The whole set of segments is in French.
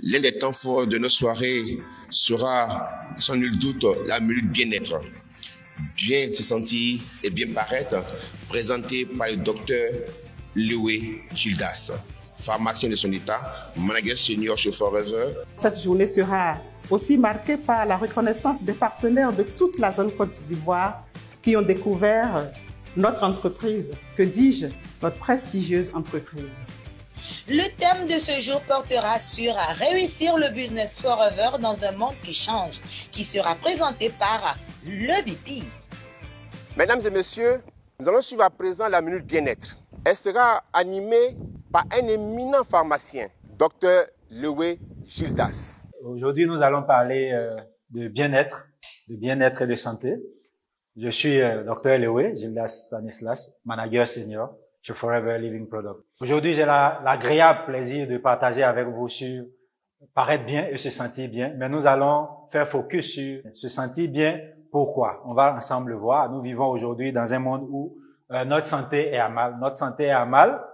L'un des temps forts de nos soirées sera, sans nul doute, la minute bien-être. Bien se sentir et bien paraître, présenté par le docteur Léwé Gildas, pharmacien de son état, manager senior chez Forever. Cette journée sera aussi marquée par la reconnaissance des partenaires de toute la zone Côte d'Ivoire qui ont découvert notre entreprise, que dis-je, notre prestigieuse entreprise. Le thème de ce jour portera sur réussir le business forever dans un monde qui change, qui sera présenté par le VP. Mesdames et messieurs, nous allons suivre à présent la minute bien-être. Elle sera animée par un éminent pharmacien, Dr Léwé Gildas. Aujourd'hui, nous allons parler de bien-être et de santé. Je suis Dr Léwé Gildas Stanislas, manager senior chez Forever Living Product. Aujourd'hui, j'ai l'agréable plaisir de partager avec vous sur paraître bien et se sentir bien, mais nous allons faire focus sur se sentir bien. Pourquoi? On va ensemble le voir. Nous vivons aujourd'hui dans un monde où notre santé est à mal. Notre santé est à mal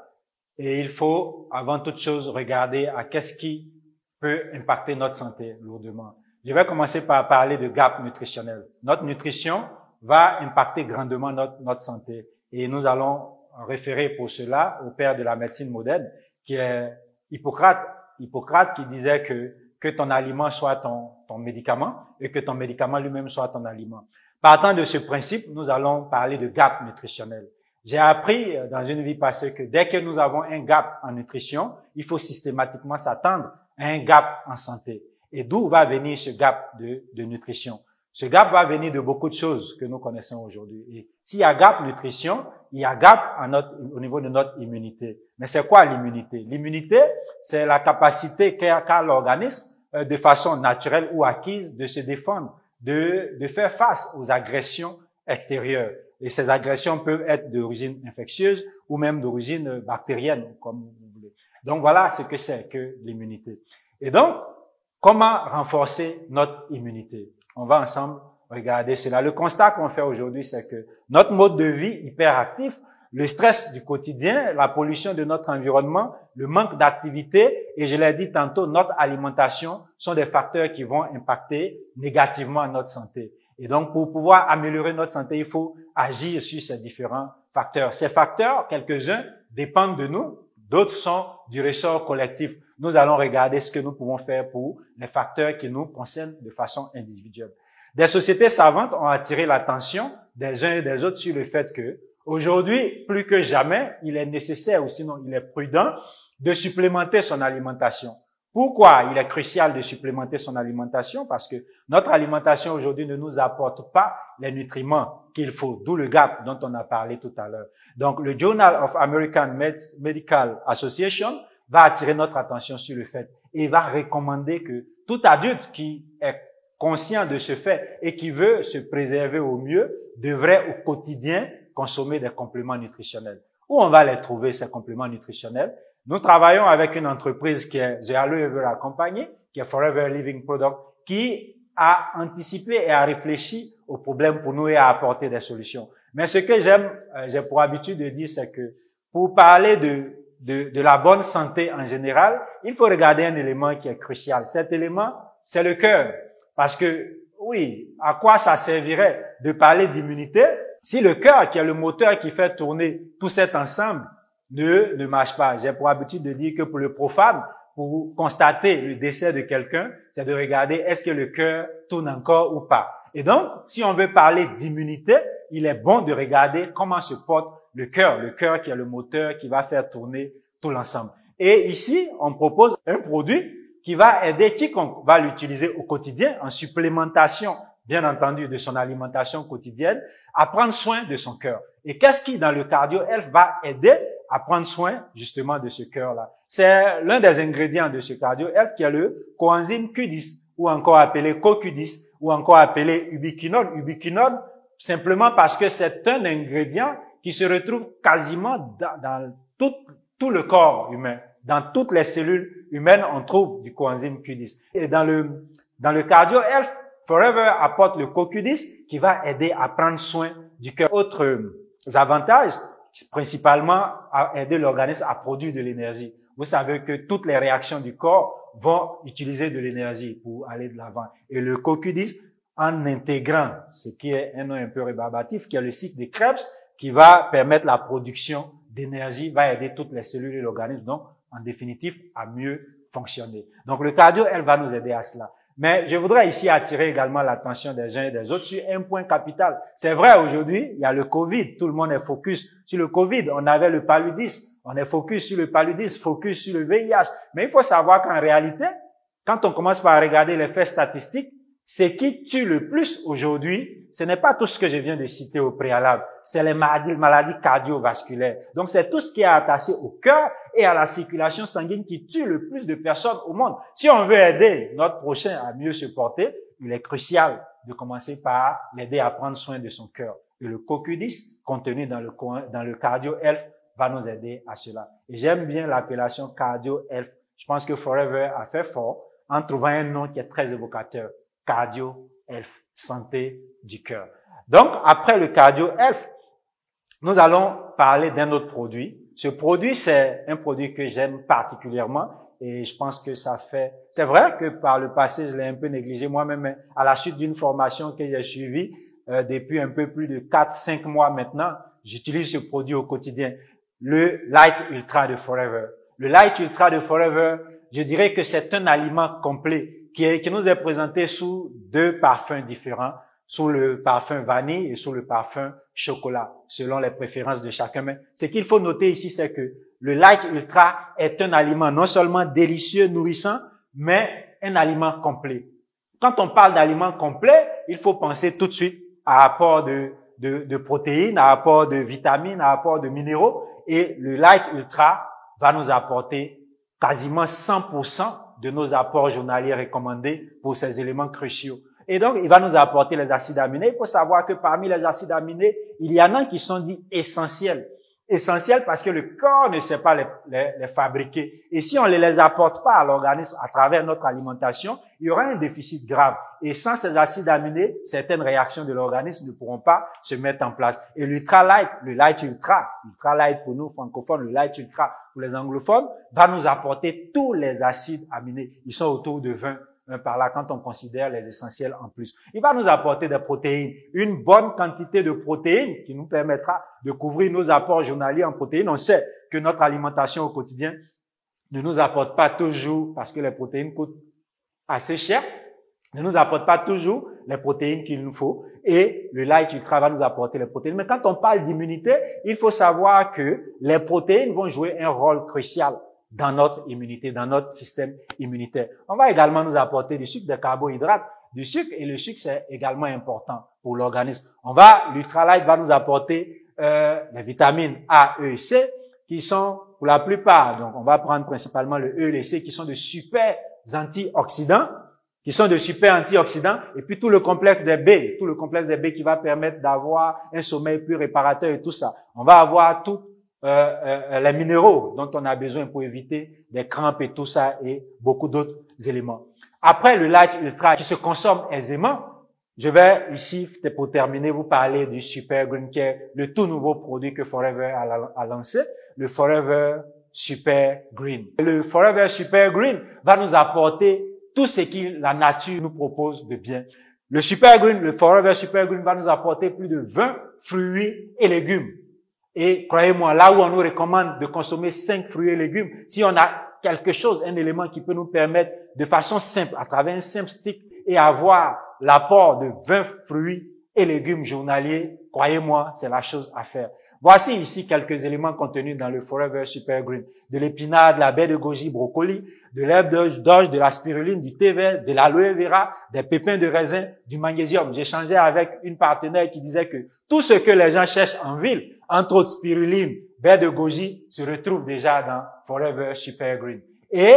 et il faut, avant toute chose, regarder à qu'est-ce qui peut impacter notre santé lourdement. Je vais commencer par parler de gap nutritionnel. Notre nutrition va impacter grandement notre santé et nous allons référer pour cela au père de la médecine moderne, qui est Hippocrate. Hippocrate qui disait que ton aliment soit ton médicament et que ton médicament lui-même soit ton aliment. Partant de ce principe, nous allons parler de gap nutritionnel. J'ai appris dans une vie passée que dès que nous avons un gap en nutrition, il faut systématiquement s'attendre à un gap en santé. Et d'où va venir ce gap de nutrition? Ce gap va venir de beaucoup de choses que nous connaissons aujourd'hui. Et s'il y a gap nutrition, il y a gap au niveau de notre immunité. Mais c'est quoi l'immunité? L'immunité, c'est la capacité qu'a l'organisme, de façon naturelle ou acquise, de se défendre, de faire face aux agressions extérieures. Et ces agressions peuvent être d'origine infectieuse ou même d'origine bactérienne, comme vous voulez. Donc voilà ce que c'est que l'immunité. Et donc, comment renforcer notre immunité? On va ensemble regarder cela. Le constat qu'on fait aujourd'hui, c'est que notre mode de vie hyperactif, le stress du quotidien, la pollution de notre environnement, le manque d'activité et je l'ai dit tantôt, notre alimentation sont des facteurs qui vont impacter négativement notre santé. Et donc, pour pouvoir améliorer notre santé, il faut agir sur ces différents facteurs. Ces facteurs, quelques-uns, dépendent de nous, d'autres sont du ressort collectif. Nous allons regarder ce que nous pouvons faire pour les facteurs qui nous concernent de façon individuelle. Des sociétés savantes ont attiré l'attention des uns et des autres sur le fait que aujourd'hui, plus que jamais, il est nécessaire ou sinon il est prudent de supplémenter son alimentation. Pourquoi il est crucial de supplémenter son alimentation? Parce que notre alimentation aujourd'hui ne nous apporte pas les nutriments qu'il faut, d'où le gap dont on a parlé tout à l'heure. Donc, le Journal of American Medical Association va attirer notre attention sur le fait et va recommander que tout adulte qui est conscient de ce fait et qui veut se préserver au mieux devrait au quotidien consommer des compléments nutritionnels. Où on va les trouver, ces compléments nutritionnels? Nous travaillons avec une entreprise qui est The Aloe Vera Company, qui est Forever Living Product, qui a anticipé et a réfléchi aux problèmes pour nous et a apporté des solutions. Mais ce que j'ai pour habitude de dire, c'est que pour parler de la bonne santé en général, il faut regarder un élément qui est crucial. Cet élément, c'est le cœur. Parce que, oui, à quoi ça servirait de parler d'immunité si le cœur, qui est le moteur qui fait tourner tout cet ensemble, ne marche pas? J'ai pour habitude de dire que pour le profane, pour constater le décès de quelqu'un, c'est de regarder est-ce que le cœur tourne encore ou pas. Et donc, si on veut parler d'immunité, il est bon de regarder comment se porte le cœur qui est le moteur qui va faire tourner tout l'ensemble. Et ici, on propose un produit qui va aider quiconque va l'utiliser au quotidien en supplémentation, bien entendu, de son alimentation quotidienne, à prendre soin de son cœur. Et qu'est-ce qui, dans le Cardio Health, va aider à prendre soin, justement, de ce cœur-là? C'est l'un des ingrédients de ce Cardio Health qui est le coenzyme Q10, ou encore appelé CoQ10, ou encore appelé ubiquinone. Ubiquinone, simplement parce que c'est un ingrédient qui se retrouve quasiment dans tout le corps humain. Dans toutes les cellules humaines, on trouve du coenzyme Q10. Et dans le Cardio Health, Forever apporte le CoQ10 qui va aider à prendre soin du cœur. Autres avantages, principalement à aider l'organisme à produire de l'énergie. Vous savez que toutes les réactions du corps vont utiliser de l'énergie pour aller de l'avant. Et le CoQ10, en intégrant ce qui est un nom un peu rébarbatif, qui est le cycle de Krebs, qui va permettre la production d'énergie, va aider toutes les cellules de l'organisme, donc en définitive à mieux fonctionner. Donc le cardio, elle va nous aider à cela. Mais je voudrais ici attirer également l'attention des uns et des autres sur un point capital. C'est vrai, aujourd'hui, il y a le Covid, tout le monde est focus sur le Covid. On avait le paludisme, on est focus sur le paludisme, focus sur le VIH. Mais il faut savoir qu'en réalité, quand on commence par regarder les faits statistiques, ce qui tue le plus aujourd'hui, ce n'est pas tout ce que je viens de citer au préalable, c'est les maladies cardiovasculaires. Donc c'est tout ce qui est attaché au cœur et à la circulation sanguine qui tue le plus de personnes au monde. Si on veut aider notre prochain à mieux se porter, il est crucial de commencer par l'aider à prendre soin de son cœur. Et le CoQ10 contenu dans le Cardio Health va nous aider à cela. Et j'aime bien l'appellation Cardio Health. Je pense que Forever a fait fort en trouvant un nom qui est très évocateur. Cardio Health, santé du cœur. Donc, après le Cardio Health, nous allons parler d'un autre produit. Ce produit, c'est un produit que j'aime particulièrement et je pense que ça fait... C'est vrai que par le passé, je l'ai un peu négligé moi-même à la suite d'une formation que j'ai suivie depuis un peu plus de 4-5 mois maintenant. J'utilise ce produit au quotidien. Le Light Ultra de Forever. Le Light Ultra de Forever, je dirais que c'est un aliment complet qui nous est présenté sous deux parfums différents, sous le parfum vanille et sous le parfum chocolat, selon les préférences de chacun. Mais ce qu'il faut noter ici, c'est que le Light Ultra est un aliment non seulement délicieux, nourrissant, mais un aliment complet. Quand on parle d'aliment complet, il faut penser tout de suite à apport de protéines, à apport de vitamines, à apport de minéraux. Et le Light Ultra va nous apporter quasiment 100% de nos apports journaliers recommandés pour ces éléments cruciaux. Et donc, il va nous apporter les acides aminés. Il faut savoir que parmi les acides aminés, il y en a qui sont dits essentiels. Essentiels parce que le corps ne sait pas les fabriquer. Et si on ne les apporte pas à l'organisme à travers notre alimentation, il y aura un déficit grave. Et sans ces acides aminés, certaines réactions de l'organisme ne pourront pas se mettre en place. Et l'Ultra Light, le Light Ultra Light pour nous francophones, le Light Ultra pour les anglophones, va nous apporter tous les acides aminés. Ils sont autour de 20 par là quand on considère les essentiels en plus. Il va nous apporter des protéines, une bonne quantité de protéines qui nous permettra de couvrir nos apports journaliers en protéines. On sait que notre alimentation au quotidien ne nous apporte pas toujours, parce que les protéines coûtent assez cher, ne nous apporte pas toujours les protéines qu'il nous faut. Et le Light Ultra va nous apporter les protéines. Mais quand on parle d'immunité, il faut savoir que les protéines vont jouer un rôle crucial dans notre immunité, dans notre système immunitaire. On va également nous apporter du sucre, des carbohydrates, du sucre, et le sucre, c'est également important pour l'organisme. L'Ultra Light va nous apporter les vitamines A, E et C, qui sont, pour la plupart, donc on va prendre principalement le E et le C, qui sont de super antioxydants, et puis tout le complexe des B qui va permettre d'avoir un sommeil plus réparateur et tout ça. On va avoir tout les minéraux dont on a besoin pour éviter des crampes et tout ça et beaucoup d'autres éléments. Après le Light Ultra qui se consomme aisément, je vais ici, pour terminer, vous parler du Super Green qui est le tout nouveau produit que Forever a lancé, le Forever Super Green. Le Forever Super Green va nous apporter tout ce que la nature nous propose de bien. Le Forever Super Green va nous apporter plus de 20 fruits et légumes. Et croyez-moi, là où on nous recommande de consommer 5 fruits et légumes, si on a quelque chose, un élément qui peut nous permettre de façon simple, à travers un simple stick, et avoir l'apport de 20 fruits et légumes journaliers, croyez-moi, c'est la chose à faire. Voici ici quelques éléments contenus dans le Forever Super Green. De l'épinard, de la baie de goji, brocoli, de l'herbe d'orge, de la spiruline, du thé vert, de l'aloe vera, des pépins de raisin, du magnésium. J'échangeais avec une partenaire qui disait que tout ce que les gens cherchent en ville, entre autres spiruline, baie de goji, se retrouve déjà dans Forever Super Green. Et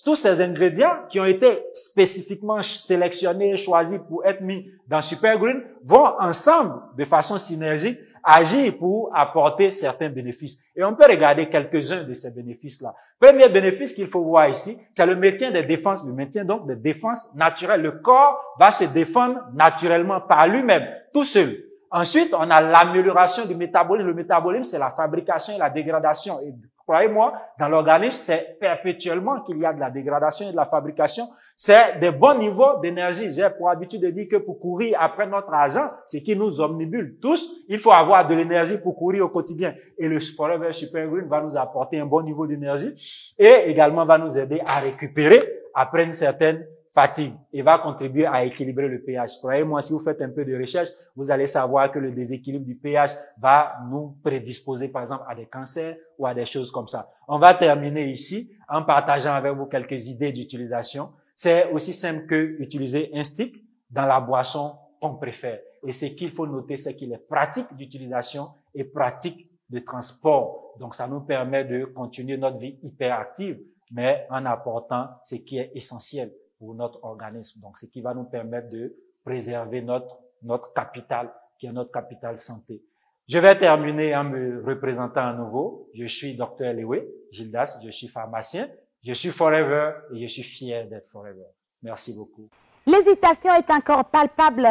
tous ces ingrédients qui ont été spécifiquement sélectionnés, choisis pour être mis dans Super Green, vont ensemble, de façon synergique, agir pour apporter certains bénéfices. Et on peut regarder quelques-uns de ces bénéfices-là. Premier bénéfice qu'il faut voir ici, c'est le maintien des défenses, donc des défenses naturelles. Le corps va se défendre naturellement par lui-même, tout seul. Ensuite, on a l'amélioration du métabolisme. Le métabolisme, c'est la fabrication et la dégradation. Et croyez-moi, dans l'organisme, c'est perpétuellement qu'il y a de la dégradation et de la fabrication. C'est des bons niveaux d'énergie. J'ai pour habitude de dire que pour courir après notre argent, ce qui nous omnibule tous, il faut avoir de l'énergie pour courir au quotidien. Et le Forever Super Green va nous apporter un bon niveau d'énergie et également va nous aider à récupérer après une certaine fatigue et va contribuer à équilibrer le pH. Croyez-moi, si vous faites un peu de recherche, vous allez savoir que le déséquilibre du pH va nous prédisposer, par exemple, à des cancers ou à des choses comme ça. On va terminer ici en partageant avec vous quelques idées d'utilisation. C'est aussi simple que utiliser un stick dans la boisson qu'on préfère. Et ce qu'il faut noter, c'est qu'il est pratique d'utilisation et pratique de transport. Donc, ça nous permet de continuer notre vie hyperactive, mais en apportant ce qui est essentiel pour notre organisme. Donc, ce qui va nous permettre de préserver notre capital, qui est notre capital santé. Je vais terminer en me représentant à nouveau. Je suis Dr. Lewe Gildas, je suis pharmacien, je suis Forever et je suis fier d'être Forever. Merci beaucoup. L'hésitation est encore palpable